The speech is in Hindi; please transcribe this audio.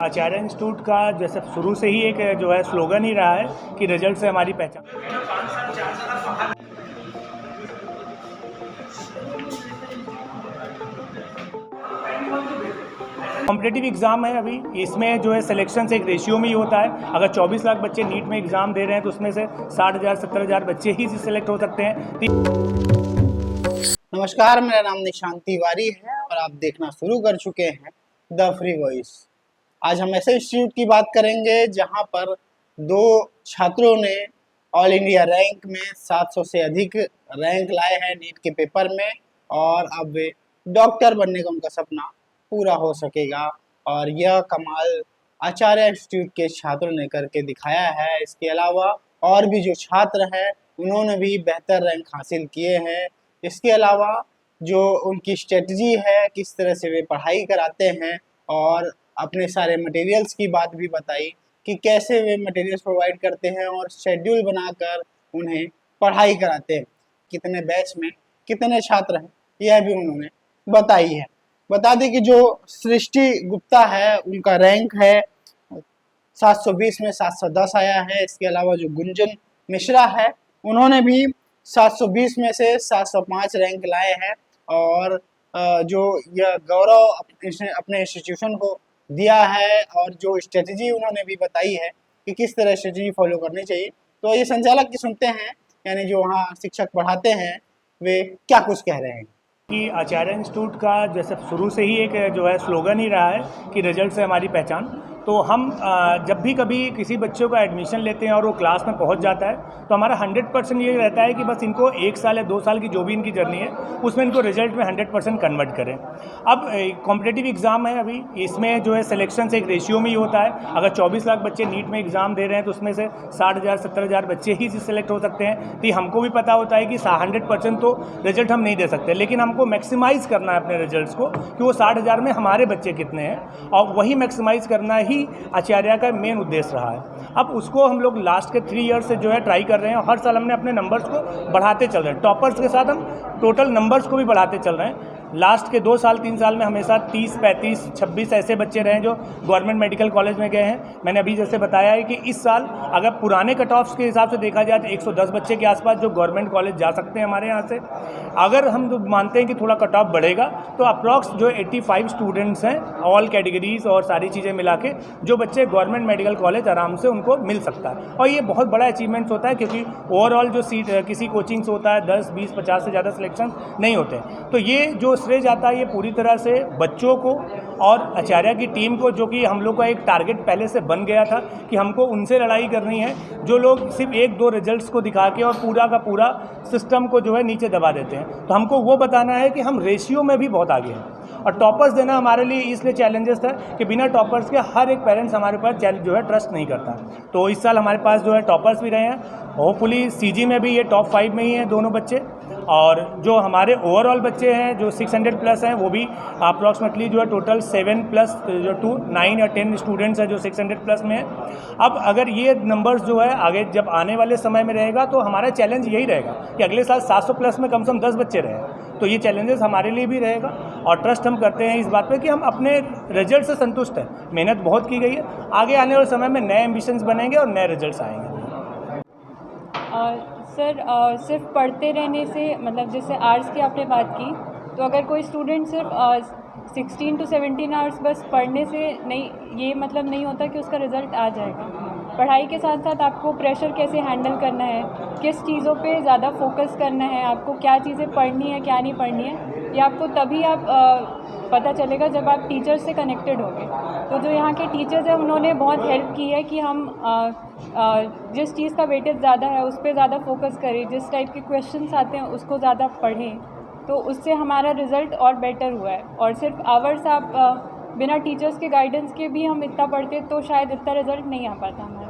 आचार्य इंस्टीट्यूट का जैसे शुरू से ही एक जो है स्लोगन ही रहा है कि रिजल्ट से हमारी पहचान। कॉम्पिटिटिव एग्ज़ाम है अभी, इसमें जो है सिलेक्शन से एक रेशियो में ही होता है। अगर 24 लाख बच्चे नीट में एग्ज़ाम दे रहे हैं तो उसमें से 60,000 70,000 बच्चे ही सिलेक्ट हो सकते हैं। नमस्कार, मेरा नाम निशांत तिवारी है और आप देखना शुरू कर चुके हैं द फ्री वॉइस। आज हम ऐसे इंस्टीट्यूट की बात करेंगे जहां पर दो छात्रों ने ऑल इंडिया रैंक में 700 से अधिक रैंक लाए हैं नीट के पेपर में, और अब वे डॉक्टर बनने का उनका सपना पूरा हो सकेगा। और यह कमाल आचार्य इंस्टीट्यूट के छात्रों ने करके दिखाया है। इसके अलावा और भी जो छात्र हैं उन्होंने भी बेहतर रैंक हासिल किए हैं। इसके अलावा जो उनकी स्ट्रेटजी है, किस तरह से वे पढ़ाई कराते हैं, और अपने सारे मटेरियल्स की बात भी बताई कि कैसे वे मटेरियल्स प्रोवाइड करते हैं और शेड्यूल बनाकर उन्हें पढ़ाई कराते हैं। कितने बैच में कितने छात्र हैं यह भी उन्होंने बताई है। बता दें कि जो सृष्टि गुप्ता है उनका रैंक है 720 में 710 आया है। इसके अलावा जो गुंजन मिश्रा है उन्होंने भी 720 में से 705 रैंक लाए हैं। और जो यह गौरव अपने इंस्टीट्यूशन को दिया है और जो स्ट्रेटजी उन्होंने भी बताई है कि किस तरह स्ट्रेटजी फॉलो करनी चाहिए, तो ये संचालक की सुनते हैं, यानी जो वहाँ शिक्षक पढ़ाते हैं वे क्या कुछ कह रहे हैं। कि आचार्य इंस्टीट्यूट का जैसे शुरू से ही एक जो है स्लोगन ही रहा है कि रिजल्ट से हमारी पहचान। तो हम जब भी कभी किसी बच्चों का एडमिशन लेते हैं और वो क्लास में पहुंच जाता है तो हमारा 100% ये रहता है कि बस इनको 1 साल या 2 साल की जो भी इनकी जर्नी है उसमें इनको रिजल्ट में 100% कन्वर्ट करें। अब कॉम्पिटिटिव एग्ज़ाम है अभी, इसमें जो है सिलेक्शन से एक रेशियो में ही होता है। अगर 24 लाख बच्चे नीट में एग्ज़ाम दे रहे हैं तो उसमें से 60,000 70,000 बच्चे ही सिलेक्ट हो सकते हैं। तो हमको भी पता होता है कि 100% तो रिजल्ट हम नहीं दे सकते, लेकिन हमको मैक्सिमाइज़ करना है अपने रिजल्ट्स को कि वो 60,000 में हमारे बच्चे कितने हैं, और वही मैक्सिमाइज़ करना ही आचार्य का मेन उद्देश्य रहा है। अब उसको हम लोग लास्ट के 3 ईयर से जो है ट्राई कर रहे हैं। हर साल हमने अपने नंबर्स को बढ़ाते चल रहे हैं, टॉपर्स के साथ हम टोटल नंबर्स को भी बढ़ाते चल रहे हैं। लास्ट के 2 साल 3 साल में हमेशा 30 35 26 ऐसे बच्चे रहे हैं जो गवर्नमेंट मेडिकल कॉलेज में गए हैं। मैंने अभी जैसे बताया है कि इस साल अगर पुराने कट ऑफ्स के हिसाब से देखा जाए तो 110 बच्चे के आसपास जो गवर्नमेंट कॉलेज जा सकते हैं हमारे यहाँ से। अगर हम मानते हैं कि थोड़ा कट ऑफ बढ़ेगा तो अप्रॉक्स जो 85 स्टूडेंट्स हैं ऑल कैटेगरीज और सारी चीज़ें मिला के जो बच्चे गवर्नमेंट मेडिकल कॉलेज आराम से उनको मिल सकता है। और ये बहुत बड़ा अचीवमेंट्स होता है क्योंकि ओवरऑल जो सीट किसी कोचिंग से होता है 10 20 50 से ज़्यादा सिलेक्शन नहीं होते। तो ये जो श्रेय जाता है ये पूरी तरह से बच्चों को और आचार्य की टीम को, जो कि हम लोग का एक टारगेट पहले से बन गया था कि हमको उनसे लड़ाई करनी है जो लोग सिर्फ 1-2 रिजल्ट्स को दिखा के और पूरा का पूरा सिस्टम को जो है नीचे दबा देते हैं। तो हमको वो बताना है कि हम रेशियो में भी बहुत आगे हैं। और टॉपर्स देना हमारे लिए इसलिए चैलेंजेस था कि बिना टॉपर्स के हर एक पेरेंट्स हमारे पास जो है ट्रस्ट नहीं करता। तो इस साल हमारे पास जो है टॉपर्स भी रहे हैं। होपफुली सीजी में भी ये टॉप 5 में ही हैं दोनों बच्चे। और जो हमारे ओवरऑल बच्चे हैं जो 600 प्लस हैं वो भी अप्रॉक्सीमेटली जो है टोटल 7 प्लस जो 9 या 10 स्टूडेंट्स हैं जो 600 प्लस में हैं। अब अगर ये नंबर्स जो है आगे जब आने वाले समय में रहेगा तो हमारा चैलेंज यही रहेगा कि अगले साल 700 प्लस में कम से कम 10 बच्चे रहें। तो ये चैलेंजेस हमारे लिए भी रहेगा और ट्रस्ट हम करते हैं इस बात पे कि हम अपने रिजल्ट से संतुष्ट हैं। मेहनत बहुत की गई है, आगे आने वाले समय में नए एम्बिशंस बनेंगे और नए रिजल्ट्स आएंगे। सर सिर्फ पढ़ते रहने से, मतलब जैसे आर्ट्स की आपने बात की, तो अगर कोई स्टूडेंट सिर्फ 16 to 17 आवर्स बस पढ़ने से नहीं, ये मतलब नहीं होता कि उसका रिज़ल्ट आ जाएगा। पढ़ाई के साथ साथ आपको प्रेशर कैसे हैंडल करना है, किस चीज़ों पे ज़्यादा फोकस करना है, आपको क्या चीज़ें पढ़नी है क्या नहीं पढ़नी है, ये आपको तभी आप पता चलेगा जब आप टीचर से कनेक्टेड होंगे। तो जो यहाँ के टीचर्स हैं उन्होंने बहुत हेल्प की है कि हम जिस चीज़ का वेटेज ज़्यादा है उस पर ज़्यादा फोकस करें, जिस टाइप के क्वेश्चंस आते हैं उसको ज़्यादा पढ़ें, तो उससे हमारा रिज़ल्ट और बेटर हुआ है। और सिर्फ आवर्स आप बिना टीचर्स के गाइडेंस के भी हम इतना पढ़ते तो शायद इतना रिज़ल्ट नहीं आ पाता हमारा।